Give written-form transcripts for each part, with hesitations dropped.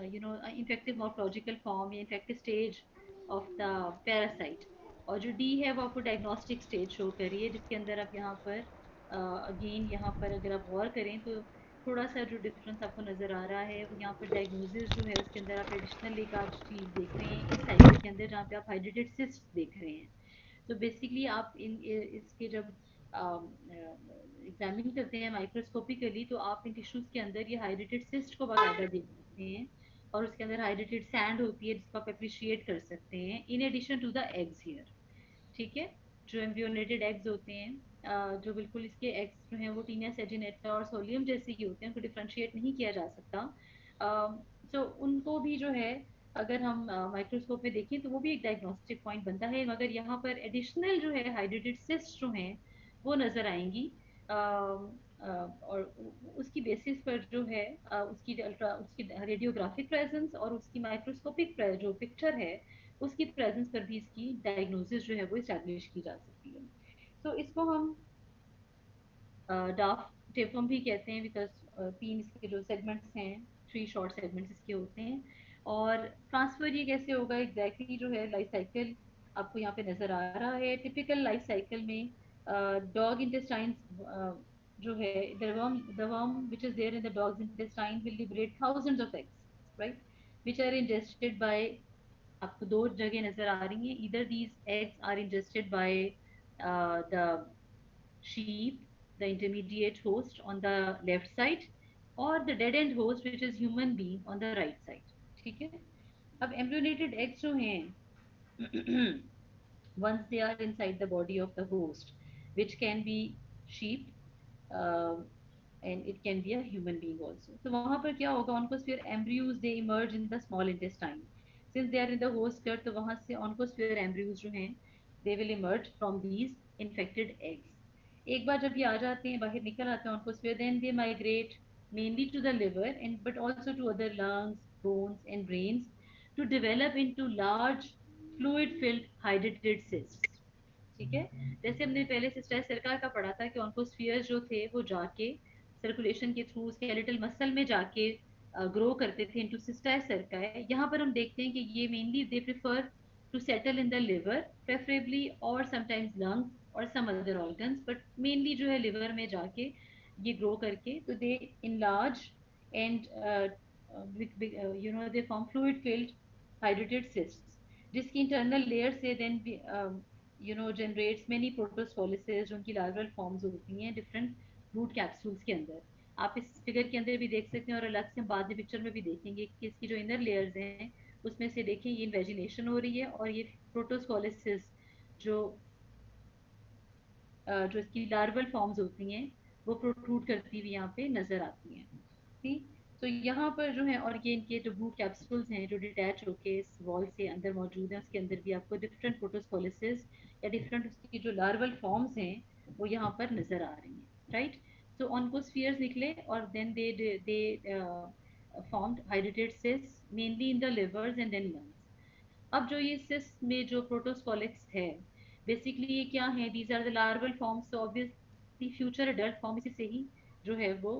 Infective morphological form या infective stage of the parasite. और जो डी है वो आपको डायग्नोस्टिक स्टेज शो करिए, जिसके अंदर आप यहाँ पर अगेन यहाँ पर अगर आप गौर करें तो थोड़ा सा जो डिफरेंस आपको नज़र आ रहा है वो यहाँ पर डायग्नोसिस जो है उसके अंदर आप एडिशनल एक आज चीज़ देख रहे हैं इस साइकिल के अंदर, जहाँ पे आप हाइड्रेटेड सिस्ट देख रहे हैं। तो बेसिकली आप इसके जब एग्जामिन करते हैं माइक्रोस्कोपिकली तो आप इन टिश्यूज के अंदर ये हाइड्रेटेड सिस्ट को बाकायदा देख सकते हैं, और उसके अंदर हाइड्रेटेड सैंड होती है जिसको आप अप्रिशिएट कर सकते हैं in addition to the eggs here. ठीक है, जो एम्ब्रियोनेटेड एग्स होते हैं, जो बिल्कुल इसके एग्स जो हैं वो टीनिया सेजिनेटा और सोलियम जैसे ही होते हैं, उनको डिफ्रेंशिएट नहीं किया जा सकता। तो उनको भी जो है अगर हम माइक्रोस्कोप में देखें तो वो भी एक डायग्नोस्टिक पॉइंट बनता है, मगर यहाँ पर एडिशनल जो है हाइड्रेटेड सिस्ट जो हैं वो नजर आएंगी। और उसकी बेसिस पर जो है उसकी अल्ट्रा उसकी रेडियोग्राफिक प्रेजेंस और उसकी माइक्रोस्कोपिक जो पिक्चर है उसकी प्रेजेंस पर भी इसकी डायग्नोसिस जो है वो इस्टेब्लिश की जा सकती है। तो इसको हम डाफ टेफम भी कहते हैं, बिकॉज तीन इसके जो सेगमेंट्स हैं, थ्री शॉर्ट सेगमेंट्स इसके होते हैं। और ट्रांसफर ये कैसे होगा एग्जैक्टली जो है लाइफ साइकिल आपको यहाँ पे नजर आ रहा है। टिपिकल लाइफ साइकिल में डॉग इंटेस्टाइन जो है the worm which is there in the dog's intestine will liberate thousands of eggs, right, which are ingested by, आपको दो जगह नजर आ रही हैं, either these eggs are ingested by the sheep, the intermediate host on the left side, or the dead end host which is human being on the right side। ठीक है, अब embryonated eggs जो हैं once they are inside the body of the host, which can be sheep, uh, and it can be a human being also। तो वहां पर क्या होगा, oncosphere embryos they emerge in the small intestine, since they are in the host gut, तो वहां से oncosphere embryos जो हैं they will emerge from these infected eggs। एक बार जब ये आ जाते हैं, बाहर निकल आते हैं oncosphere, then they migrate mainly to the liver and but also to other lungs, bones and brains to develop into large fluid filled hydrated cysts। ठीक है, जैसे हमने पहले सिस्टर सरकार का पढ़ा था कि ऑन्कोस्फियर जो थे वो जाके सर्कुलेशन के थ्रू स्केलेटल मसल में जाके ग्रो करते थे इनटू सिस्टाई सर्काई। यहाँ पर हम देखते हैं कि ये mainly they prefer to settle in the liver preferably, और समटाइम्स लंग्स और some other organs, but mainly जो है लिवर में जाके ये ग्रो करके तो they enlarge and they form fluid filled hydrated cysts, जिसकी इंटरनल लेयर से देन जनरेट्स मेनी प्रोटोस्पोलिसेस, जो उनकी लार्वल फॉर्म्स होती हैं डिफरेंट रूट कैप्सूल्स के अंदर। आप इस फिगर के अंदर भी देख सकते हैं, और अलग से हम बाद में पिक्चर में भी देखेंगे कि इसकी जो इनर लेयर्स हैं उसमें से देखें ये इन्वेजिनेशन हो रही है, और ये प्रोटोस्पोलिसिस जो जो इसकी लार्वल फॉर्म्स होती हैं वो प्रोट्रूड करती हुई यहाँ पे नजर आती हैं। ठीक, तो यहाँ पर जो है, और ये इनके जो ब्रूट कैप्सूल्स हैं जो डिटैच होके इस वॉल से अंदर मौजूद हैं, उसके अंदर भी आपको डिफरेंट प्रोटोस्पोलिसिस या डिफरेंट उसकी जो लार्वल फॉर्म्स हैं वो यहाँ पर नजर आ रही हैं। राइट, सो ऑन्कोस्फियर्स निकले और then they formed hydrated cysts mainly in the livers and then lungs। अब जो ये cysts में जो प्रोटोस्पोलिक्स है, बेसिकली ये क्या है, these are the larval forms, तो ऑब्वियसली फ्यूचर एडल्ट फॉर्म इसी से ही जो है वो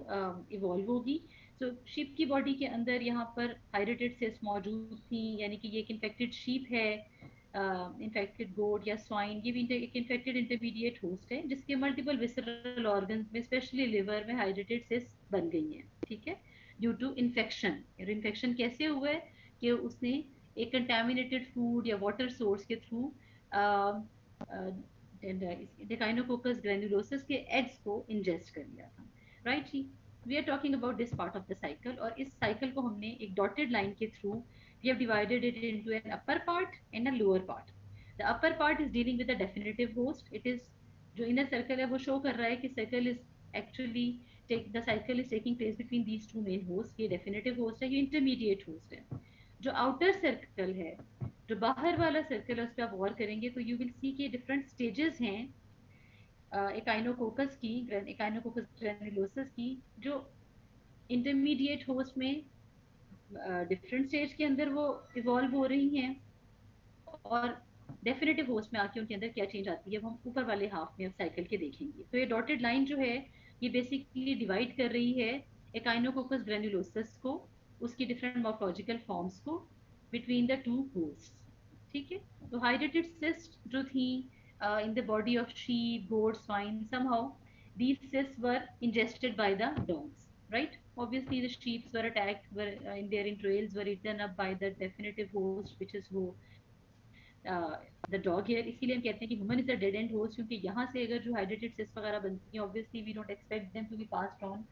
इवॉल्व होगी। तो शीप की बॉडी के अंदर यहाँ पर हाइड्रेटेड सेल्स मौजूद थी, यानी कि ये एक इन्फेक्टेड शीप है, इन्फेक्टेड गोट या स्वाइन, ये भी एक इन्फेक्टेड इंटरमीडिएट होस्ट है जिसके मल्टीपल विसरल ऑर्गन्स में स्पेशली लिवर में हाइड्रेटेड सेल्स बन गई हैं। ठीक है, ड्यू टू इन्फेक्शन। इन्फेक्शन कैसे हुआ है कि उसने एक कंटेमिनेटेड फूड या वाटर सोर्स के थ्रू डेकाइनोकोकस ग्रेनुलोसिस के एग्स को इंजेस्ट कर लिया था। राइट जी, we are talking about this part of the cycle, और इस साइकिल को हमने एक डॉटेड लाइन के through we have divided it into an upper part and a lower part. The upper part is dealing with the definitive host, it is जो inner circle है वो show कर रहा है कि circle is actually the cycle is taking place between these two main host. ये definitive host है, ये इंटरमीडिएट होस्ट है। जो आउटर सर्कल है, जो बाहर वाला सर्कल है, उस पर आप गौर करेंगे तो यू विल सी के डिफरेंट स्टेजेस हैं एकाइनोकोकस की, एकाइनोकोकस ग्रेनुलोसस की, जो इंटरमीडिएट होस्ट में डिफरेंट स्टेज के अंदर वो इवॉल्व हो रही हैं, और डेफिनेटिव होस्ट में आके उनके अंदर क्या चेंज आती है वो हम ऊपर वाले हाफ में साइकिल के देखेंगे। तो ये डॉटेड लाइन जो है ये बेसिकली डिवाइड कर रही है एकाइनोकोकस ग्रेनुलोसस को उसकी डिफरेंट मॉर्फोलॉजिकल फॉर्म्स को बिटवीन द टू होस्ट। ठीक है, तो हाइड्रेटेड सिस्ट जो थी in the body of sheep goat swine somehow these cysts were ingested by the dogs, right? Obviously the sheep were attacked, were in their entrails were eaten up by the definitive host which is who the dog here. इसीलिए हम कहते हैं कि human is a dead end host, क्योंकि यहाँ से अगर जो हाइड्रेटेड सिस्ट वगैरह बनती हैं obviously we don't expect them to be passed on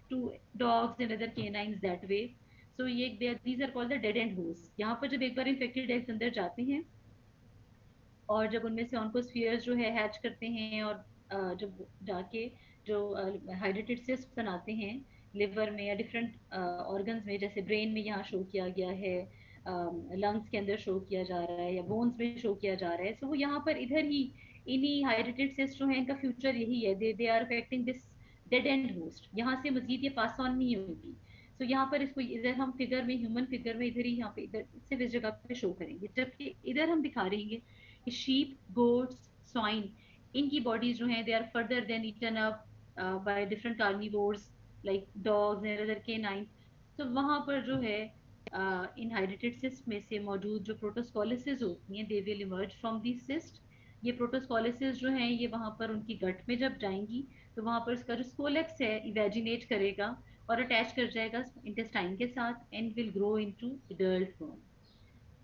to dogs and other canines that way. So ये these are called the dead end host. यहाँ पर जब एक बार इन्फेक्टेड एग्स अंदर जाते हैं और जब उनमें से ऑन्कोस्फियर्स जो है हैच करते हैं और जब जाके जो हाइड्रेटेड सिस्ट बनाते हैं लिवर में या डिफरेंट ऑर्गन्स में, जैसे ब्रेन में यहाँ शो किया गया है, लंग्स के अंदर शो किया जा रहा है या बोन्स में शो किया जा रहा है, तो वो यहाँ पर इधर ही इन्हीं हाइड्रेटेड सिस्ट जो है इनका फ्यूचर यही है, they are affecting this dead end host. यहाँ से मजीद ये पास ऑन नहीं होगी। तो यहाँ पर इसको इधर हम फिगर में, ह्यूमन फिगर में इधर ही यहाँ पे इधर सिर्फ इस जगह पे शो करेंगे, जबकि इधर हम दिखा रहे हैं कि शीप गोट्स स्वाइन इनकी बॉडीज जो हैं they are further then eaten up by different carnivores like dogs and other canine. तो वहां पर जो है इन हाइड्रेटेड सिस्ट में से मौजूद जो प्रोटोस्कोलिसिस होती हैं they will emerge from the cyst. ये प्रोटोस्कोलिसिस जो है ये वहां पर उनकी गट में जब जाएंगी तो वहां पर उसका जो स्कोलेक्स है इवेजिनेट करेगा और अटैच कर जाएगा इंटेस्टाइन के साथ and will grow into adult worm.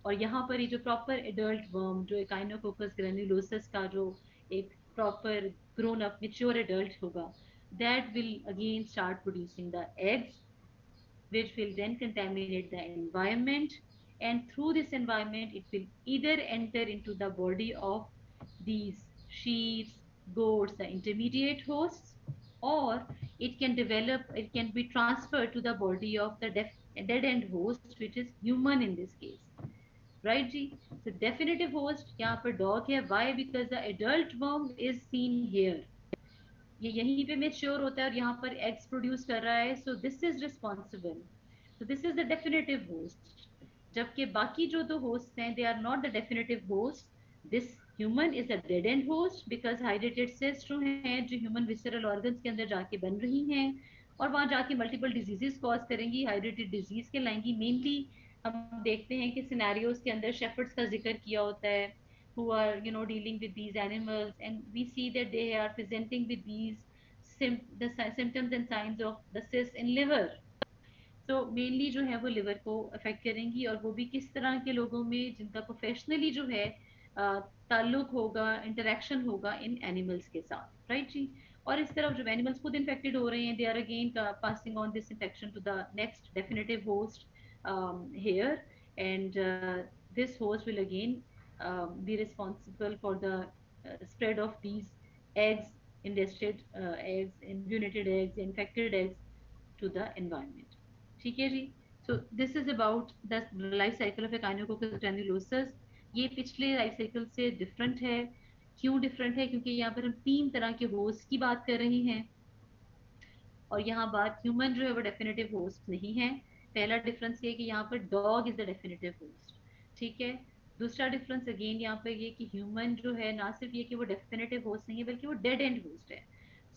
और यहाँ पर ये जो प्रॉपर एडल्ट वर्म जो एकाइनोकोकस ग्रेन्युलोसस का जो एक proper grown up mature adult होगा, that will again start producing the eggs which will then contaminate the environment, and through this environment it will either enter into the body of these sheep goats the intermediate hosts, or it can develop, it can be transferred to the body of the dead end host which is human in this case, right ji? So definitive host यहाँ पर dog है, why? Because the adult worm is seen here, ये यहीं पे mature होता है और यहाँ पर एग्स प्रोड्यूस कर रहा है, so this is responsible, so this is the definitive host. जबकि बाकी जो दो होस्ट हैं they are not the definitive host. This human is a dead end host because हाइड्रेटेड सेल्स जो हैं जो ह्यूमन विसरल ऑर्गन्स के अंदर जाके बन रही हैं और वहां जाके मल्टीपल डिजीजेस कॉज करेंगी, हाइड्रेटेड डिजीज के लाएंगी। मेनली हम देखते हैं कि सिनेरियोज के अंदर शेफर्ड्स का जिक्र किया होता है who are dealing with these animals, and we see that they are presenting with these symptoms and signs of the cyst in liver। तो मेनली जो है वो लिवर को अफेक्ट करेंगी और वो भी किस तरह के लोगों में जिनका प्रोफेशनली जो है ताल्लुक होगा, इंटरेक्शन होगा इन एनिमल्स के साथ, राइट जी? और इस तरफ जब एनिमल्स खुद इन्फेक्टेड हो रहे हैं they are again passing on this infection to the next definitive host here, and this host will again be responsible for the spread of these eggs, ingested eggs, immunitated eggs, infected eggs to the environment। ठीक है जी? So this is about the life cycle of echinococcus granulosus. ये पिछले life cycle से different है। क्यों different है? क्योंकि यहाँ पर हम तीन तरह के होस्ट की बात कर रहे हैं और यहाँ बात ह्यूमन जो है वो डेफिनेटिव होस्ट नहीं है। पहला डिफरेंस ये कि यहाँ पर dog is the definitive host, ठीक है। दूसरा डिफरेंस अगेन यहाँ पर ये कि ह्यूमन जो है ना सिर्फ ये कि वो डेफिनेटिव होस्ट नहीं है बल्कि वो डेड एंड होस्ट है।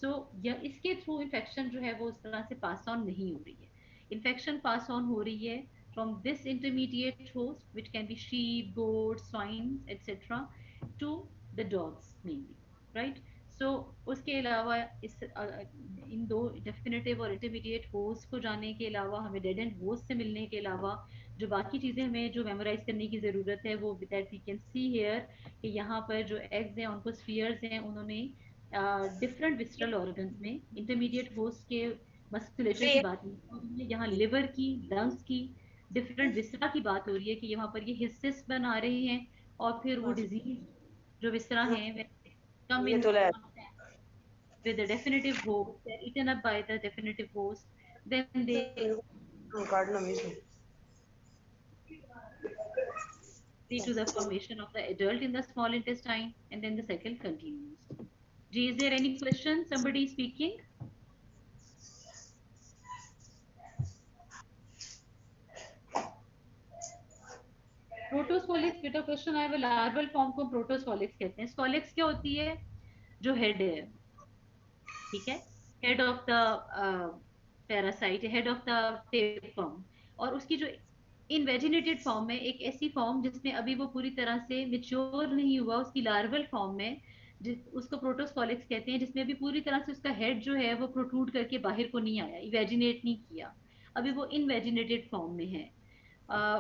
सो या इसके थ्रू इन्फेक्शन जो है वो उस तरह से पास ऑन नहीं हो रही है। इन्फेक्शन पास ऑन हो रही है from this intermediate host which can be sheep goats swine etc to the dogs mainly, right? सो उसके अलावा इस इन दो डेफिनेटिव और इंटरमीडिएट होस्ट को जानने के अलावा हमें डेड एंड होस्ट से मिलने के अलावा जो बाकी चीज़ें हमें जो मेमोराइज करने की ज़रूरत है वो that we can see here कि यहाँ पर जो एग्स हैं उनको स्फीयर्स हैं, उन्होंने डिफरेंट विस्ट्रल ऑर्गन्स में इंटरमीडिएट होस्ट के मस्कुलेचर की बात नहीं है, यहाँ लिवर की, लंग्स की, डिफरेंट विस्ट्रा की बात हो रही है कि यहाँ पर ये हिस्सेस बना रहे हैं और फिर वो डिजीज जो विस्ट्रा है come ये in तो ले contact with the definitive host, they're eaten up by the definitive host, then they काटना मिस में lead to the formation of the adult in the small intestine, and then the cycle continues. G, is there any question? Somebody speaking? प्रोटोस्कोलिक्स बेटा question आया, larval form को प्रोटोस्कोलिक्स कहते हैं। स्कोलिक्स क्या होती है? जो हेड है, ठीक है, head of the parasite, head of the tapeworm. और उसकी जो इनवेजिनेटेड फॉर्म है, एक ऐसी फॉर्म जिसमें अभी वो पूरी तरह से मेच्योर नहीं हुआ, उसकी लार्वल फॉर्म में, जिस उसको प्रोटोस्कोलिक्स कहते हैं, जिसमें अभी पूरी तरह से उसका हेड जो है वो प्रोट्रूड करके बाहर को नहीं आया, इवेजिनेट नहीं किया, अभी वो इनवेजिनेटेड फॉर्म में है।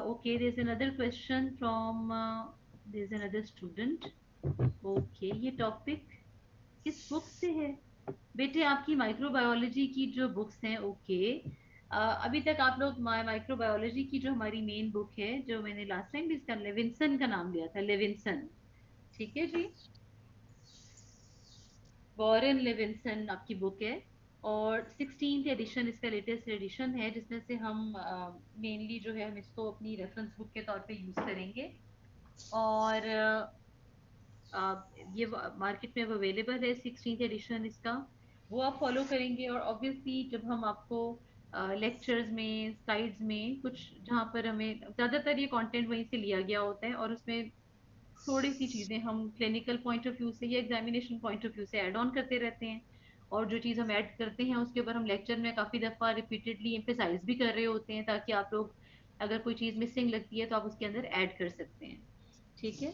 Okay, there is another question from there is another student. Okay, ये टॉपिक किस बुक से है बेटे? आपकी माइक्रोबायोलॉजी की जो बुक्स हैं, ओके। अभी तक आप लोग माइक्रोबायोलॉजी की जो हमारी मेन बुक है, जो मैंने लास्ट टाइम भी इसका लेविंसन का नाम लिया था, लेविंसन, ठीक है जी, वॉरेन लेविंसन आपकी बुक है। और 16th एडिशन इसका लेटेस्ट एडिशन है, जिसमें से हम मेनली जो है हम इसको अपनी रेफरेंस बुक के तौर पे यूज करेंगे। और ये मार्केट में अवेलेबल है 16th एडिशन इसका, वो आप फॉलो करेंगे। और ऑब्वियसली जब हम आपको लेक्चर्स में, स्लाइड्स में, कुछ जहाँ पर हमें ज़्यादातर ये कंटेंट वहीं से लिया गया होता है, और उसमें थोड़ी सी चीज़ें हम क्लिनिकल पॉइंट ऑफ व्यू से या एग्जामिनेशन पॉइंट ऑफ व्यू से ऐड ऑन करते रहते हैं। और जो चीज़ हम ऐड करते हैं उसके ऊपर हम लेक्चर में काफ़ी दफ़ा रिपीटेडली एम्फेसाइज भी कर रहे होते हैं, ताकि आप लोग अगर कोई चीज़ मिसिंग लगती है तो आप उसके अंदर ऐड कर सकते हैं, ठीक है।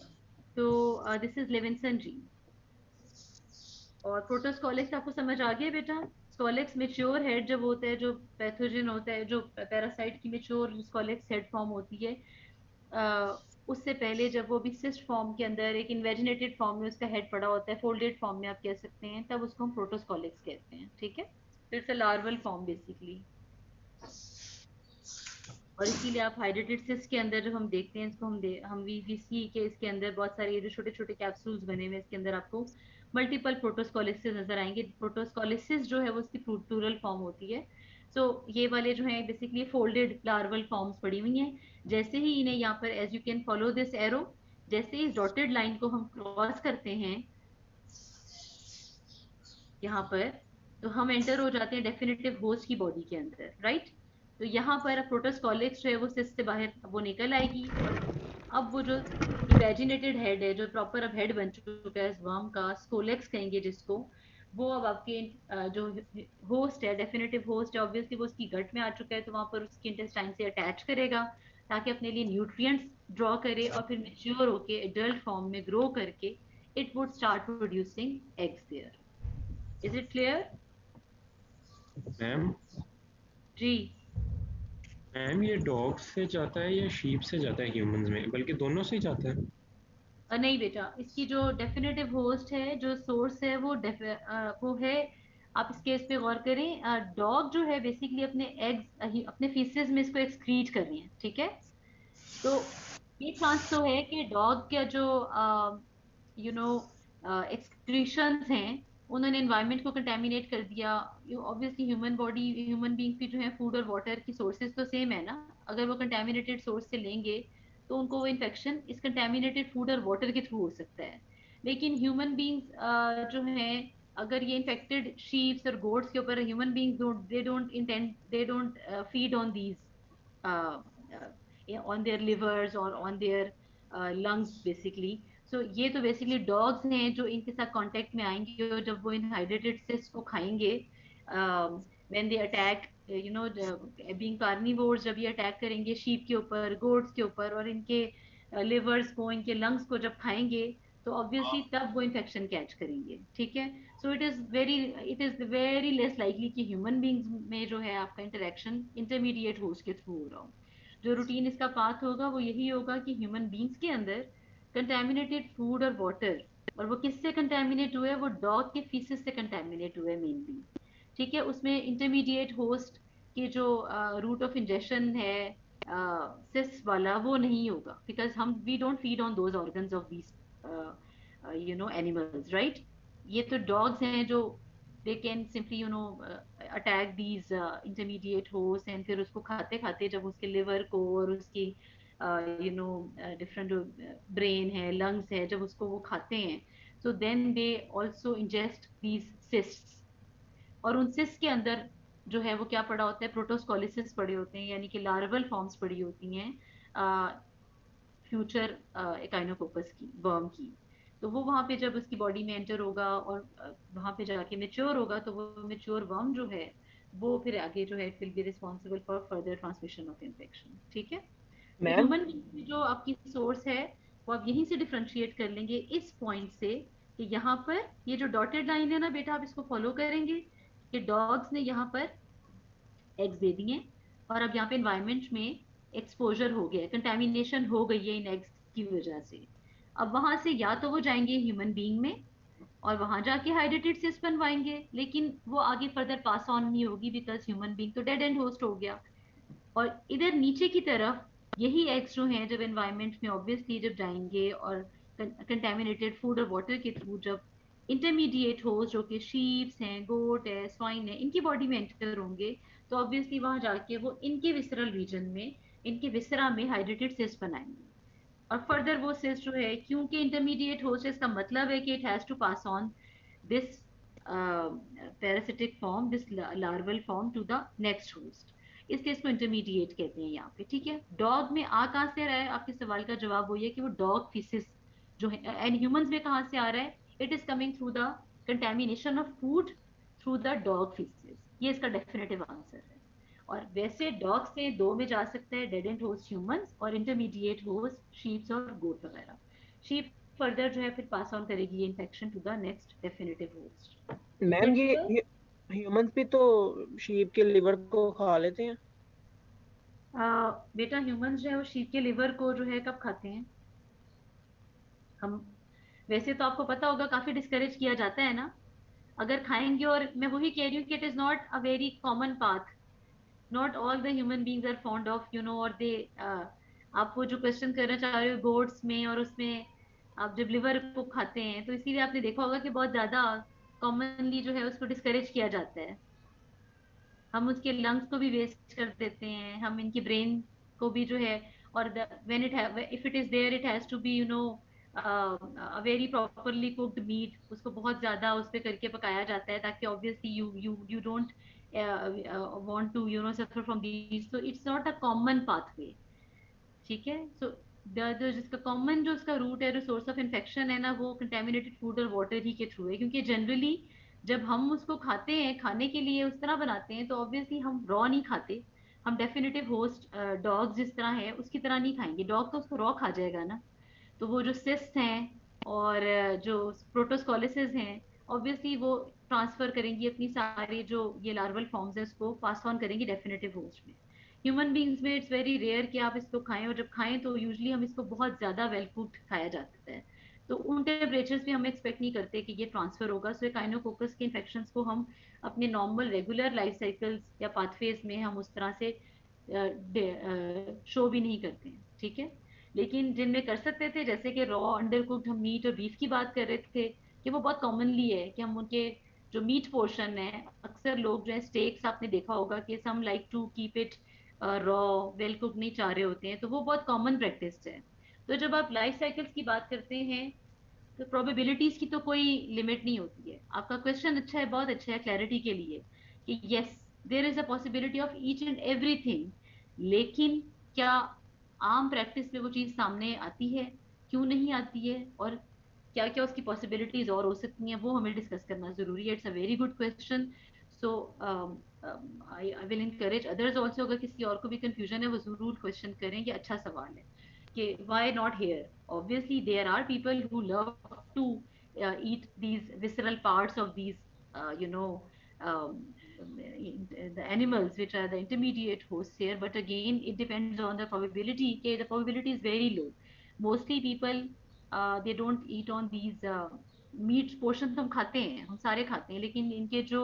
तो दिस इज लेविंसन जी। और प्रोटोस्कोलिक्स आपको समझ आ गया बेटा? स्कोलिक्स मेच्योर हेड जब होता है, जो पैथोजन होता है, जो पैरासाइट की मेच्योर स्कोलिक्स हेड फॉर्म होती है, उससे पहले जब वो भी सिस्ट फॉर्म के अंदर एक इन्वेजिनेटेड फॉर्म में उसका हेड पड़ा होता है, फोल्डेड फॉर्म में आप कह सकते हैं, तब उसको हम प्रोटोस्कोलिक्स कहते हैं, ठीक है। तो it's a larval form basically. और इसीलिए आप हाइड्रेटेड सिस्ट के अंदर जो हम देखते हैं इसको हम वी सी के इसके अंदर बहुत सारे ये जो छोटे छोटे कैप्सूल्स बने हुए हैं, इसके अंदर आपको मल्टीपल प्रोटोस्कोलिसिस नजर आएंगे। प्रोटोस्कोलिसिस जो है वो उसकी प्लूरल फॉर्म होती है। सो ये वाले जो है बेसिकली फोल्डेड लार्वल फॉर्म्स पड़ी हुई हैं। जैसे ही इन्हें यहाँ पर, as you can follow this arrow, जैसे ही इस डॉटेड लाइन को हम क्रॉस करते हैं यहाँ पर, तो हम एंटर हो जाते हैं डेफिनेटिव होस्ट की बॉडी के अंदर, राइट। तो यहाँ पर प्रोटोस्कोलिक्स जो है वो सिस्ट से बाहर वो निकल आएगी, और अब वो जो इमेजिनेटेड हेड है, जो प्रॉपर अब हेड बन चुका है वर्म का, स्कोलेक्स कहेंगे जिसको, वो अब आपके जो होस्ट है, डेफिनेटिव होस्ट है, ऑब्वियसली वो उसकी गट में आ चुका है, तो वहां पर उसकी इंटेस्टाइन से अटैच करेगा, ताकि अपने लिए न्यूट्रिएंट्स ड्रॉ करे, और फिर मेच्योर होके एडल्ट फॉर्म में ग्रो करके it would start producing eggs there. Is it clear ma'am जी? मैम ये डॉग से जाता है या शीप से जाता है ह्यूमंस में, बल्कि दोनों से ही जाता है? नहीं बेटा, इसकी जो डेफिनेटिव होस्ट है, जो सोर्स है, वो है, आप इस केस पे गौर करें, डॉग जो है बेसिकली अपने एग्स अपने फीसेस में इसको एक्सक्रीट कर रही है, ठीक है। तो ये चांस तो है कि डॉग का जो यू नो एक्सक्रीशंस हैं, उन्होंने एनवायरनमेंट को कंटेमिनेट कर दिया। Obviously human body, human being की जो है फूड और वाटर की सोर्सेज तो सेम है ना, अगर वो कंटेमिनेटेड सोर्स से लेंगे तो उनको वो इन्फेक्शन इस कंटेमिनेटेड फूड और वाटर के थ्रू हो सकता है। लेकिन ह्यूमन बींग्स जो है, अगर ये इन्फेक्टेड शीप्स और गोट्स के ऊपर, human beings they don't feed on these on their livers or on their lungs basically. So ये तो बेसिकली डॉग्स हैं जो इनके साथ कांटेक्ट में आएंगे, और जब वो इन हाइड्रेटेड सिस्ट को खाएंगे, when they attack, you know, being carnivores, जब ये अटैक करेंगे शीप के ऊपर, गोट्स के ऊपर, और इनके लिवर्स को, इनके लंग्स को जब खाएंगे, तो ऑब्वियसली तब वो इन्फेक्शन कैच करेंगे, ठीक है। So it is very less likely कि ह्यूमन बींग्स में जो है आपका इंटरेक्शन इंटरमीडिएट होस्ट के थ्रू हो रहा हो। जो रूटीन इसका पाथ होगा वो यही होगा कि ह्यूमन बींग्स के अंदर कंटेमिनेटेड फूड और वाटर, और वो किससे कंटेमिनेट हुए, वो डॉग के फीसेस से कंटेमिनेट हुए मेनली, ठीक है। उसमें इंटरमीडिएट होस्ट की जो रूट ऑफ इंजेशन है सिस वाला, वो नहीं होगा, बिकॉज हम we don't feed on those organs of these animals, right. ये तो डॉग्स हैं जो they can simply attack these intermediate hosts, and फिर उसको खाते खाते जब उसके लिवर को और उसकी डिफरेंट ब्रेन है, लंग्स है, जब उसको वो खाते हैं, so then they also ingest these cysts। और उन cysts के अंदर जो है वो क्या पड़ा होता है, प्रोटोस्कोलिसिस पड़े होते हैं, यानी कि लार्वल फॉर्म्स पड़ी होती हैं फ्यूचर एकाइनोकोकस की, वर्म की। तो वो वहां पे जब उसकी बॉडी में एंटर होगा और वहां पे जाके मेच्योर होगा, तो वो मेच्योर वर्म जो है वो फिर आगे जो है it will be responsible for further transmission of infection. ठीक है, तो मैम। ह्यूमन में जो आपकी सोर्स है वो आप यहीं से डिफरेंशिएट कर लेंगे इस पॉइंट से कि यहाँ पर ये जो डॉटेड लाइन है ना बेटा, आप इसको फॉलो करेंगे कि डॉग्स ने यहाँ पर एग्स दे दिए और अब यहाँ पे एनवायरनमेंट में एक्सपोजर हो गया, कंटेमिनेशन हो गई है इन एग्स की वजह से। अब वहां से या तो वो जाएंगे ह्यूमन बीइंग में और वहां जाके हाइड्रेटेड सिस्ट बनवाएंगे, लेकिन वो आगे फर्दर पास ऑन नहीं होगी बिकॉज ह्यूमन बीइंग तो डेड एंड होस्ट हो गया। और इधर नीचे की तरफ यही एग्स जो हैं जब एनवायरनमेंट में ऑब्वियसली जब जाएंगे और कंटेमिनेटेड फूड और वाटर के थ्रू जब इंटरमीडिएट होस्ट जो कि शीप्स हैं, गोट है, स्वाइन है, इनकी बॉडी में एंटर होंगे, तो ऑब्वियसली वहां जाके वो इनके विसरल रीजन में, इनके विसरा में हाइड्रेटेड सिस्ट बनाएंगे। और फर्दर वो सिस्ट जो है, क्योंकि इंटरमीडिएट होस्ट है, इसका मतलब है कि it has to pass on this parasitic form, this larval form to the next host. इसलिए इसको इंटरमीडिएट कहते हैं यहाँ पे। ठीक है, डॉग में आ कहाँ से रहा है, आपके सवाल का जवाब वही है कि वो डॉग फीसिस जो है, एंड ह्यूमंस में कहाँ से आ रहा है, it is coming through the contamination of food through the dog faeces. ये इसका डेफिनेटिव आंसर है। और वैसे डॉग से दो में जा सकता है, डेड एंड होस्ट ह्यूमंस और इंटरमीडिएट होस्ट शीप्स और गोट वगैरह। शीप फर्दर जो है फिर पास ऑन करेगी infection to the next definitive host. Ma'am next पर ये ह्यूमंस भी तो शीप के लिवर को खा लेते हैं। बेटा ह्यूमंस जो है वो शीप के लिवर को जो है कब खाते हैं हम, वैसे तो आपको पता होगा काफी डिस्करेज किया जाता है ना अगर खाएंगे, और मैं वही कह रही हूँ कि it is not a very common path, not all the human beings are fond of you know, और दे आप वो जो क्वेश्चन करना चाह रहे हो गोट्स में और उसमें आप जब लिवर को खाते हैं तो इसीलिए आपने देखा होगा कि बहुत ज्यादा कॉमनली जो है उसको डिस्करेज किया जाता है। हम उसके लंग्स को भी वेस्ट कर देते हैं, हम इनकी ब्रेन को भी जो है, और when it if it is there it has to be you know a very properly cooked meat, उसको बहुत ज्यादा उस पे करके पकाया जाता है ताकि obviously you don't want to you know suffer from these, तो it's not a common pathway. ठीक है, सो जिसका कॉमन जो उसका रूट है, सोर्स ऑफ इन्फेक्शन है ना, वो कंटेमिनेटेड फूड और वाटर ही के थ्रू है, क्योंकि जनरली जब हम उसको खाते हैं, खाने के लिए उस तरह बनाते हैं तो ऑब्वियसली हम रॉ नहीं खाते, हम डेफिनेटिव होस्ट डॉग जिस तरह है उसकी तरह नहीं खाएंगे, डॉग तो उसको रॉ खा जाएगा ना। तो वो जो सिस्ट हैं और जो प्रोटोस्कोलिसिस हैं, ऑब्वियसली वो ट्रांसफर करेंगी अपनी सारी जो ये लार्वल फॉर्म्स है उसको पास ऑन करेंगी डेफिनेटिव होस्ट में। ह्यूमन बींग्स में इट्स वेरी रेयर कि आप इसको खाएं, और जब खाएं तो यूजली हम इसको बहुत ज्यादा वेल कुक्ड खाया जाता है, तो उन टेम्परेचर्स पे हम एक्सपेक्ट नहीं करते कि ये ट्रांसफर होगा। सो काइनोकोकस के इन्फेक्शंस को हम अपने नॉर्मल रेगुलर लाइफ साइकिल्स या पाथवेज में हम उस तरह से शो भी नहीं करते हैं। ठीक है, लेकिन जिनमें कर सकते थे, जैसे कि रॉ अंडर कुक्ड हम मीट और बीफ की बात कर रहे थे, कि वो बहुत कॉमनली है कि हम उनके जो मीट पोर्शन है, अक्सर लोग जो है स्टेक्स आपने देखा होगा कि some like to keep it raw, well cook नहीं चाह रहे होते हैं, तो वो बहुत कॉमन प्रैक्टिस है। तो जब आप लाइफ साइकिल्स की बात करते हैं तो प्रोबेबिलिटीज की तो कोई लिमिट नहीं होती है। आपका क्वेश्चन अच्छा है, बहुत अच्छा है क्लैरिटी के लिए कि yes there is a possibility of each and everything, लेकिन क्या आम प्रैक्टिस में वो चीज सामने आती है, क्यों नहीं आती है, और क्या क्या उसकी पॉसिबिलिटीज और हो सकती हैं, वो हमें डिस्कस करना जरूरी है। It's a very good question. So I will encourage others also, अगर किसी और को भी कंफ्यूजन है वो जरूर क्वेश्चन करें, ये अच्छा सवाल है कि why not here. Obviously there are people who love to eat these visceral parts of these you know um, the animals which are the intermediate hosts here, but again it depends on the probability. Okay, the probability is very low. Mostly people they don't eat on these meat portions, हम खाते हैं, हम सारे खाते हैं, लेकिन इनके जो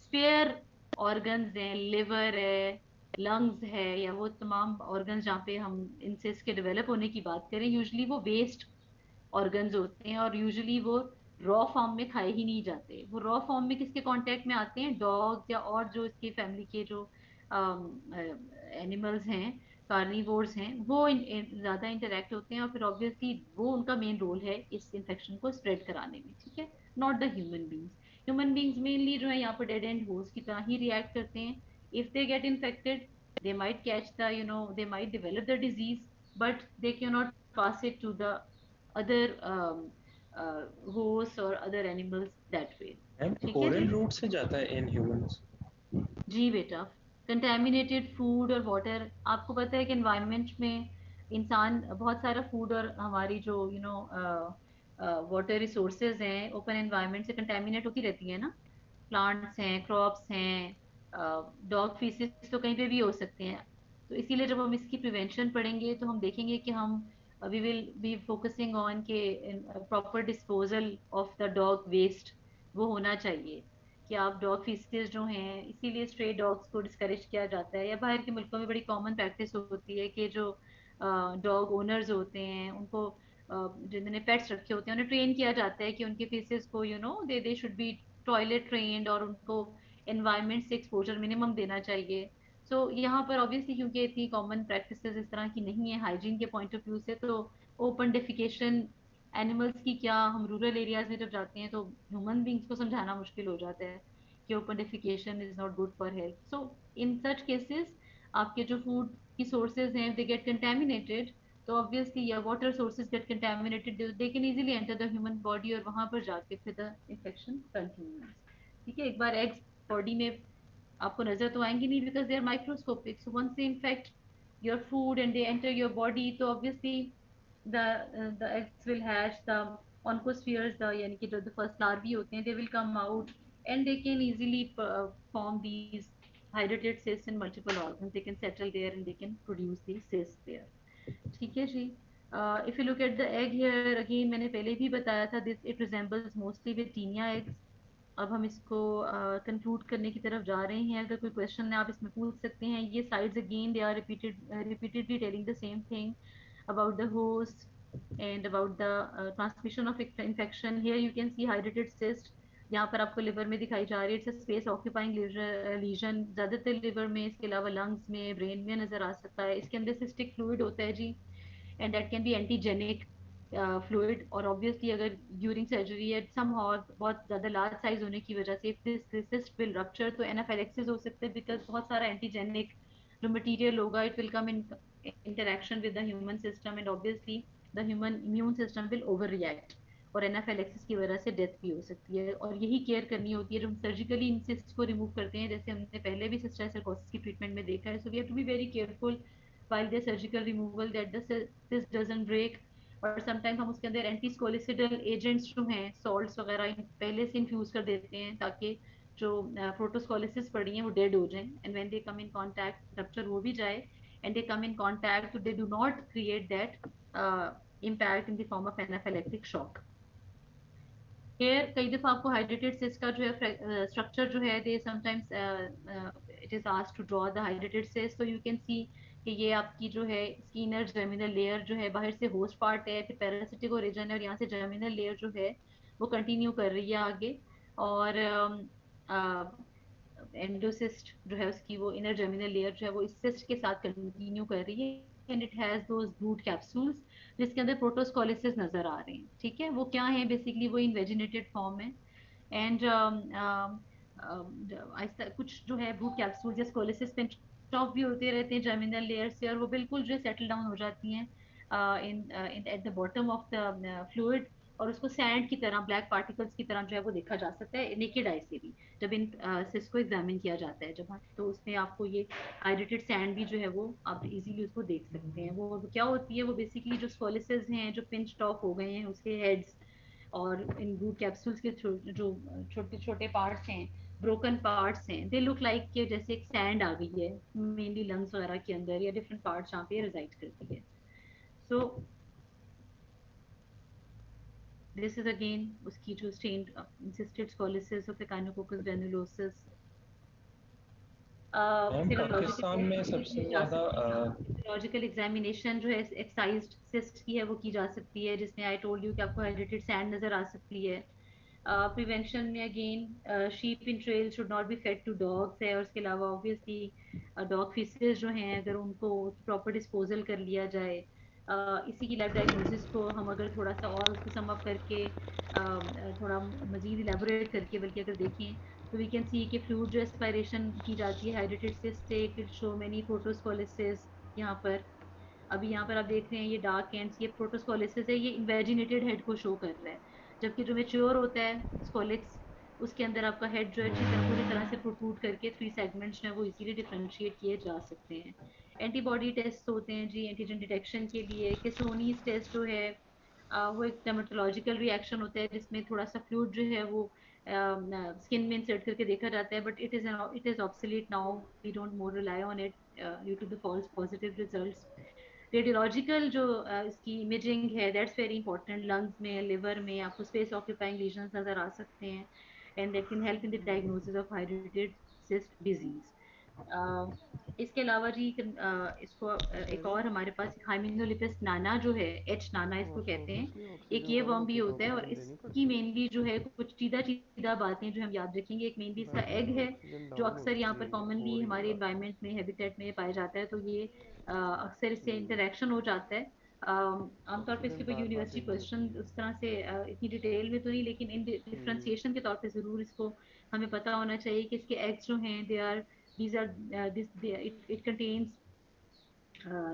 स्पेयर ऑर्गन्स हैं, लिवर है, लंग्स है, या वो तमाम ऑर्गन्स जहाँ पे हम इनसे इसके डेवलप होने की बात करें, यूजली वो वेस्ट ऑर्गन्स होते हैं, और यूजली वो रॉ फॉर्म में खाए ही नहीं जाते। वो रॉ फॉर्म में किसके कांटेक्ट में आते हैं, डॉग्स या और जो इसकी फैमिली के जो एनिमल्स हैं, कार्निवोर्स हैं, वो ज्यादा इंटरेक्ट होते हैं, और फिर ऑब्वियसली वो उनका मेन रोल है इस इन्फेक्शन को स्प्रेड कराने में। ठीक है, not the human beings. Human beings mainly जो है यहाँ पर डेड एंड होस्ट की तरह ही रिएक्ट करते हैं। If they get infected they might catch the you know they might develop the disease, but they cannot pass it to the other hosts or other animals that way. Ma'am ठीक है जी, coral root से जाता है in humans. जी बेटा, contaminated food और water, आपको पता है कि एनवायरनमेंट में इंसान बहुत सारा फूड और हमारी जो वाटर रिसोर्सेज हैं ओपन एनवायरनमेंट से कंटेमिनेट होती रहती है ना। प्लांट्स हैं, क्रॉप्स हैं, डॉग फीसेस तो कहीं पे भी हो सकते हैं। तो इसीलिए जब हम इसकी प्रिवेंशन पढ़ेंगे तो हम देखेंगे कि हम we will be focusing on के proper disposal of the dog waste वो होना चाहिए। कि आप डॉग फीसेस जो हैं, इसीलिए स्ट्रे डॉग्स को डिस्करेज किया जाता है, या बाहर के मुल्कों में बड़ी कॉमन प्रैक्टिस होती है कि जो डॉग ओनर्स होते हैं उनको जिन्होंने पेट्स रखे होते हैं उन्हें ट्रेन किया जाता है कि उनके फीसेस को they should be toilet trained, और उनको एनवायरनमेंट से एक्सपोजर मिनिमम देना चाहिए। सो यहाँ पर ऑब्वियसली क्योंकि इतनी कॉमन प्रैक्टिसेस इस तरह की नहीं है हाइजीन के पॉइंट ऑफ व्यू से, तो ओपन डेफिकेशन एनिमल्स की क्या, हम रूरल एरियाज में जब जाते हैं तो ह्यूमन बींग्स को समझाना मुश्किल हो जाता है कि open defecation is not good for health. So in such cases आपके जो फूड की सोर्सेज हैं दे गेट कंटेमिनेटेड, तो ऑब्वियसली या water sources get contaminated, they can easily enter the human body और वहां पर जाके फिर द इन्फेक्शन कंटिन्यूज। ठीक है, एक बार एग्स बॉडी में आपको नजर तो आएंगे नहीं because they are microscopic, so once they infect your food and they enter your body, तो obviously the eggs will hatch, the oncospheres, the यानी कि जो the first larvae होते हैं, they will come out and they can easily form these hydrated cysts in multiple organs. They can settle there and they can produce these cysts there. ठीक है जी। If you look at the egg here again, मैंने पहले भी बताया था, this it resembles mostly with tinea eggs. अब हम इसको कंक्लूड करने की तरफ जा रहे हैं। अगर कोई क्वेश्चन है आप इसमें पूछ सकते हैं। ये sides again they are repeatedly telling the same thing about the host and about the transmission of infection. Here you can see hydrated cyst, यहाँ पर आपको लिवर में दिखाई जा रही है। इट्स स्पेस ऑक्यूपाइंग लीजन, ज्यादातर लिवर में, इसके अलावा लंग्स में, ब्रेन में नजर आ सकता है। इसके अंदर सिस्टिक फ्लूइड होता है जी, and that can be antigenic fluid. और ऑब्वियसली अगर ड्यूरिंग सर्जरी एट सम बहुत ज्यादा लार्ज साइज होने की वजह से दिस सिस्ट विल रप्चर, तो एनाफाइलेक्सिस हो सकता है बिकॉज बहुत सारा एंटीजेनिक जो मटेरियल होगा it will come in interaction with the human system, and obviously the human immune system will overreact, और एनाफाइलेक्सिस की वजह से डेथ भी हो सकती है। और यही केयर करनी होती है जब हम सर्जिकली इन सिस्ट को रिमूव करते हैं, जैसे हमने पहले भी सिस्टर साइकोसिस की ट्रीटमेंट में देखा है। So we have to be very careful while the surgical removal that the cyst doesn't break। और समटाइम हम उसके अंदर एंटी स्कोलिसिडल एजेंट्स जो हैं, सॉल्ट्स वगैरह पहले से इन्फ्यूज कर देते हैं ताकि जो प्रोटोस्कोलिसिस पड़ी हैं वो डेड हो जाएं, and when they come in contact rupture हो भी जाए and they come in contact, so they do not create that impact in the form of anaphylactic shock। Here कई दफा आपको hydrated cyst का जो है स्ट्रक्चर जो है दे sometimes it is asked to draw the hydrated cyst, so you can see कि ये आपकी जो है इसकी इनर जर्मिनल लेयर जो है, बाहर से होस्ट पार्ट है, फिर पैरासिटिक ओरिजिन है, और यहाँ से जर्मिनल लेयर जो है वो कंटिन्यू कर रही है आगे। और एंडोसिस्ट जो है उसकी वो इनर जर्मिनल लेयर जो है वो इस सिस्ट के साथ कंटिन्यू कर रही है, and it has those brood capsules जिसके अंदर प्रोटोस्कोलिसिस नजर आ रहे हैं। ठीक है, वो क्या है बेसिकली, वो इन्वेजिनेटेड फॉर्म है। एंड कुछ जो है ब्रूड कैप्सूल या स्कोलिसिस पिंच ऑफ भी होते रहते हैं जर्मिनल लेयर से, और वो बिल्कुल जो है सेटल डाउन हो जाती हैं in at the bottom of the fluid, और उसको सैंड की तरह, ब्लैक पार्टिकल्स की तरह जो है वो देखा जा सकता है नेकेड आई से भी जब इन सिस को एग्जामिन किया जाता है जब, तो उसमें आपको ये हाइड्रेटेड सैंड भी जो है वो आप इजीली उसको देख सकते हैं। वो क्या होती है, वो बेसिकली जो स्कोलिसिस हैं जो पिंच ऑफ हो गए हैं उसके हेड्स, और इन रूट कैप्सूल्स के जो छोटे छोटे पार्ट्स हैं, ब्रोकन पार्ट्स हैं, दे लुक लाइक के जैसे एक सैंड आ गई है मेनली लंग्स वगैरह के अंदर या डिफरेंट पार्ट्स जहाँ पे रिजाइड करती है। सो दिस इज अगेन उसकी जो stained insisted scolices of echinococcus granulosus. Ma'am Pakistan में सबसे ज़्यादा फिजियोलॉजिकल एग्जामिनेशन जो है एक्साइज्ड सिस्ट की है वो की जा सकती है, जिसमें आई टोल्ड यू कि आपको हाइड्रेटेड सैंड नजर आ सकती है। प्रिवेंशन में again sheep entrails should not be fed to dogs है, और उसके अलावा ऑब्वियसली डॉग फीसेस जो हैं अगर उनको प्रॉपर डिस्पोजल कर लिया जाए। इसी की लैब डायग्नोसिस को हम अगर थोड़ा सा और उसको सम अप करके थोड़ा मजीद इलेबोरेट करके बल्कि अगर देखें तो वी कैन सी कि फ्लूइड जो एस्पायरेशन की जाती है हाइड्रेटेड सिस्ट से, इट विल शो मेनी प्रोटोस्कोलिसिस। यहाँ पर अभी यहाँ पर आप देख रहे हैं ये डार्क एंड्स, ये प्रोटोस्कोलिसिस है, ये इन्वेजिनेटेड हेड को शो कर रहा है, जबकि जो मेच्योर होता है स्कोलिक्स उसके अंदर आपका हेड जो है अच्छी तरह पूरी तरह से प्रोट्रूड करके 3 सेगमेंट्स जो है वो इजीली डिफरेंशिएट किए जा सकते हैं। एंटीबॉडी टेस्ट होते हैं जी एंटीजन डिटेक्शन के लिए। केसोनीस टेस्ट जो है वो एक डर्मेटोलॉजिकल रिएक्शन होता है जिसमें थोड़ा सा फ्लूइड जो है वो स्किन में इंसर्ट करके देखा जाता है, but it is obsolete now, we don't more rely on it due to the false positive results. Radiological जो इसकी इमेजिंग है दैट्स वेरी इंपॉर्टेंट। लंग्स में, लिवर में आपको स्पेस ऑक्यूपाइंग लीजन्स नजर आ सकते हैं and that can help in the diagnosis of हाइड्रेटेड सिस्ट डिजीज। इसके अलावा जी इसको एक और हमारे पास हाइमेनोलिपस नाना जो है, एच नाना इसको कहते हैं, एक ये वर्म भी होता है और इसकी मेनली जो है कुछ सीधा सीधा बातें जो हम याद रखेंगे। एक मेनली इसका एग है जो अक्सर यहाँ पर कॉमनली हमारे इन्वायरमेंट में हैबिटेट में पाया जाता है, तो ये अक्सर इससे इंटरेक्शन हो जाता है। आमतौर पे इसके ऊपर यूनिवर्सिटी क्वेश्चन उस तरह से इतनी डिटेल में तो नहीं, लेकिन इन डिफरेंशिएशन के तौर पे जरूर इसको हमें पता होना चाहिए कि इसके एग्स जो हैं they are these are it contains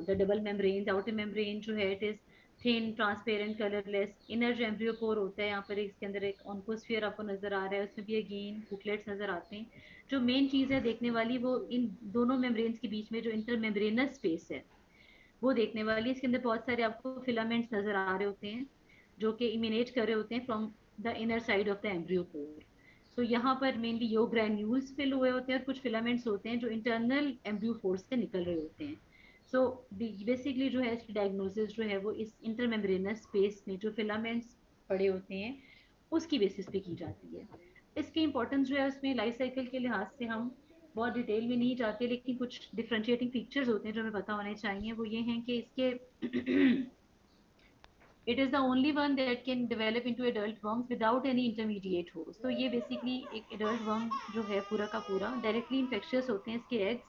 the double membranes, outer membrane जो है it is thin, transparent, colorless, inner जो एम्ब्रियोपोर होता है यहाँ पर इसके अंदर एक ऑन्कोस्फीयर आपको नजर आ रहा है, उसमें भी अगेन बुकलेट्स नजर आते हैं। जो मेन चीज है देखने वाली वो इन दोनों मेम्ब्रेन्स के बीच में जो इंटर मेम्ब्रेनस स्पेस है वो देखने वाली। इसके अंदर बहुत सारे आपको फिलामेंट्स नजर आ रहे होते हैं जो कि इमिनेट कर रहे होते हैं from the inner side of the embryophore. So यहाँ पर मेनली यो ग्रैन्यूल्स फिल हुए होते हैं और कुछ फिलामेंट्स होते हैं जो इंटरनल एम्ब्रियोपोर से निकल रहे होते हैं। सो बेसिकली जो है इसकी डायग्नोसिस जो है वो इस इंटरमेम्ब्रेनस स्पेस में जो फिलामेंट्स पड़े होते हैं उसकी बेसिस पे की जाती है। इसकी इंपॉर्टेंस जो है उसमें लाइफ साइकिल के लिहाज से हम बहुत डिटेल में नहीं जाते, लेकिन कुछ डिफरेंशिएटिंग फीचर्स होते हैं जो हमें पता होने चाहिए। वो ये हैं कि इसके it is the only one that can develop into adult worms without any intermediate host। तो ये बेसिकली एक adult worm जो है पूरा का पूरा डायरेक्टली इन्फेक्शियस होते हैं इसके एग्स,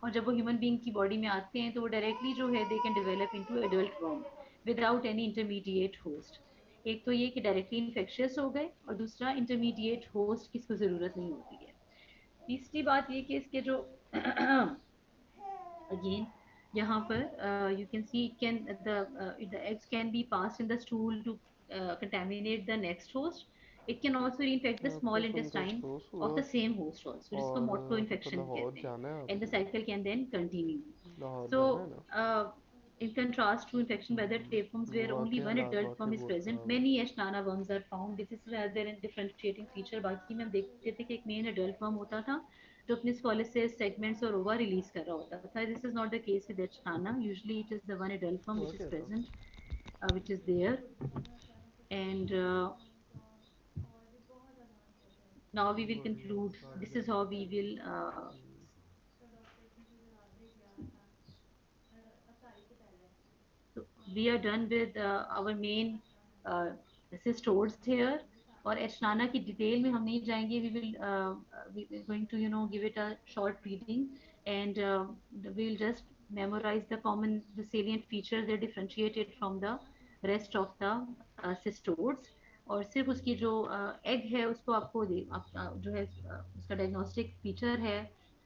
और जब वो ह्यूमन बींग की बॉडी में आते हैं तो वो डायरेक्टली जो है they can develop into adult worm without any intermediate host. एक तो ये कि डायरेक्टली इन्फेक्शियस हो गए और दूसरा इंटरमीडिएट होस्ट की इसको ज़रूरत नहीं होती है। तीसरी बात ये कि इसके जो again यहाँ पर you can see can the eggs can be passed in the stool to contaminate the next host। it can also reinfect the small intestine of the same host also, जिसको मोटो इन्फेक्शन कहते हैं, and the cycle can then continue। so in contrast to infection by the tapeworms where only one adult worm is present, many Ashnana worms are found। this is rather a differentiating feature। बाकी में हम देखते थे कि एक main adult worm होता था जो अपने स्पॉलिसेस सेगमेंट्स और ओवा रिलीज कर रहा होता था। This is not the case with एचनाना, usually it is the one adult form which is present which is there। and now we will conclude, this is how we will so we are done with our main cystodes here। और एचनाना की detail में हम नहीं जाएंगे, we will going to give it a short reading and we'll just memorize the common the salient features that differentiated from the rest of the cystodes। और सिर्फ उसकी जो एग है उसको आपको जो है उसका डायग्नोस्टिक फीचर है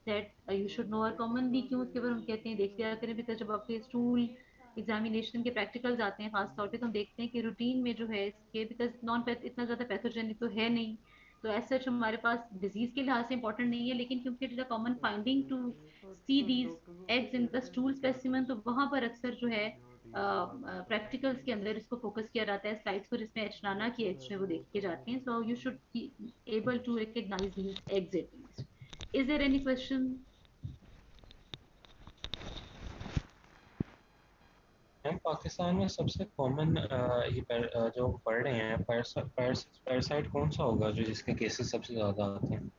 दैट यू शुड नो। और कॉमनली क्यों उसके बारे में हम कहते हैं देख लिया करें, बिकॉज जब आपके स्टूल एग्जामिनेशन के प्रैक्टिकल्स आते हैं खास तौर पे तो हम देखते हैं कि रूटीन में जो है इसके बिकॉज नॉन इतना ज़्यादा पैथोजेनिक तो है नहीं, तो एज सच हमारे पास डिजीज के लिहाज से इंपॉर्टेंट नहीं है, लेकिन क्योंकि it is a common finding to see these eggs in the stool specimen, तो वहाँ पर अक्सर जो है प्रैक्टिकल्स के अंदर इसको फोकस किया जाता है स्लाइड्स को जिसमें एचनाना की एग्स जो है वो देखे जाते हैं। So you should be able to recognise these eggs at least. Is there any question? Ma'am Pakistan में सबसे कॉमन जो पढ़ रहे हैं पैरासाइट कौन सा होगा जो जिसके केसेस सबसे ज़्यादा आते हैं?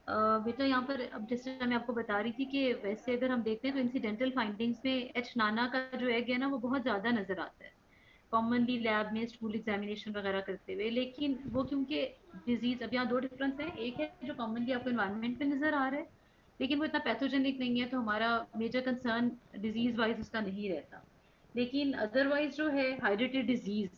बेटा यहाँ पर अब जैसे मैं आपको बता रही थी कि वैसे अगर हम देखते हैं तो इंसिडेंटल फाइंडिंग्स में एच नाना का जो एग है ना वो बहुत ज़्यादा नज़र आता है कॉमनली लैब में स्टूल एग्जामिनेशन वगैरह करते हुए, लेकिन वो क्योंकि डिजीज अब यहाँ दो डिफरेंस है, एक है जो कॉमनली आपको इन्वायरमेंट में नज़र आ रहा है लेकिन वो इतना पैथोजेनिक नहीं है, तो हमारा मेजर कंसर्न डिजीज वाइज उसका नहीं रहता। लेकिन अदरवाइज जो है हाइड्रेटेड डिजीज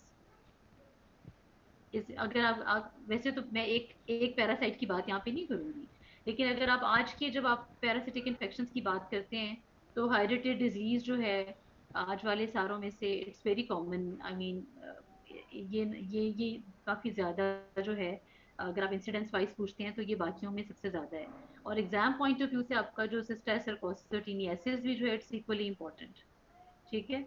अगर आप वैसे तो मैं एक पैरासाइट की बात यहाँ पे नहीं करूंगी, लेकिन अगर आप आज के जब आप पैरासिटिक इन्फेक्शंस की बात करते हैं तो हाइड्रेटेड डिजीज जो है आज वाले सारों में से it's very common. I mean ये काफी ज्यादा जो है अगर आप इंसिडेंस वाइज पूछते हैं तो ये बाकियों में सबसे ज्यादा है। और एग्जाम पॉइंट ऑफ व्यू से आपका जो सिस्टर सर्कोसिस भी जो है इट्स इक्वली इम्पोर्टेंट। ठीक है।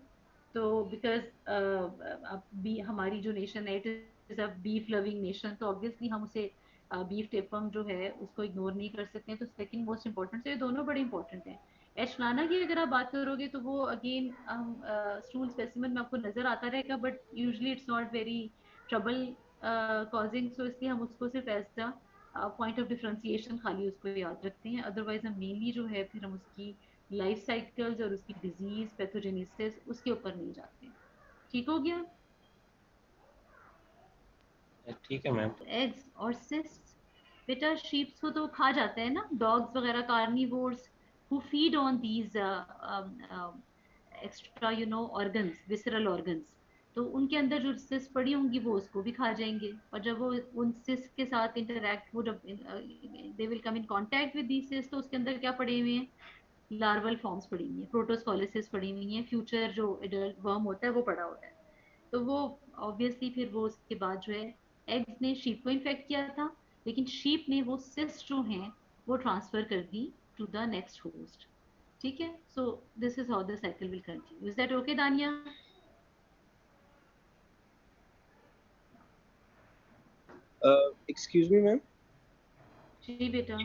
तो बिकॉज अब भी हमारी जो नेशन है it is a beef loving nation, तो ऑब्वियसली हम उसे बीफ टेपम जो है उसको इग्नोर नहीं कर सकते हैं। तो सेकंड मोस्ट इम्पोर्टेंट, तो ये दोनों बड़े इंपॉर्टेंट हैं। एचलाना की अगर आप बात करोगे तो वो अगेन हम स्टूल स्पेसिमेन में आपको नजर आता रहेगा, but usually it's not very trouble causing, so इसलिए हम उसको सिर्फ as the point of differentiation खाली उसको याद रखते हैं। अदरवाइज हम मेनली जो है फिर हम उसकी लाइफ साइकिल्स और उसकी डिजीज पैथोजेनेसिस उसके ऊपर नहीं जाते। ठीक हो गया। ठीक है मैम। एग्स और सिस्ट, बेटा शीप्स को तो खा जाते हैं ना डॉग्स वगैरह, carnivores who feed on these extra organs, visceral organs. तो उनके अंदर जो सिस्ट पड़ी होंगी वो उसको भी खा जाएंगे, और जब वो उन सिस्ट के साथ इंटरेक्ट, वो जब they will come in contact with these cyst, तो उसके अंदर क्या पड़े हुए हैं, लार्वल फॉर्म्स पड़ी हुई है, प्रोटोस्कोलिसिस पड़ी हुई है, फ्यूचर जो एडल्ट वर्म होता है वो पड़ा होता है। तो वो ऑब्वियसली फिर वो उसके बाद जो है एग्स ने शीप को इन्फेक्ट किया था, लेकिन शीप ने वो सिस्ट जो हैं वो ट्रांसफर कर दी टू द नेक्स्ट होस्ट। ठीक है। So this is how the cycle will continue. Is that okay Dania? Excuse me ma'am. जी बेटा।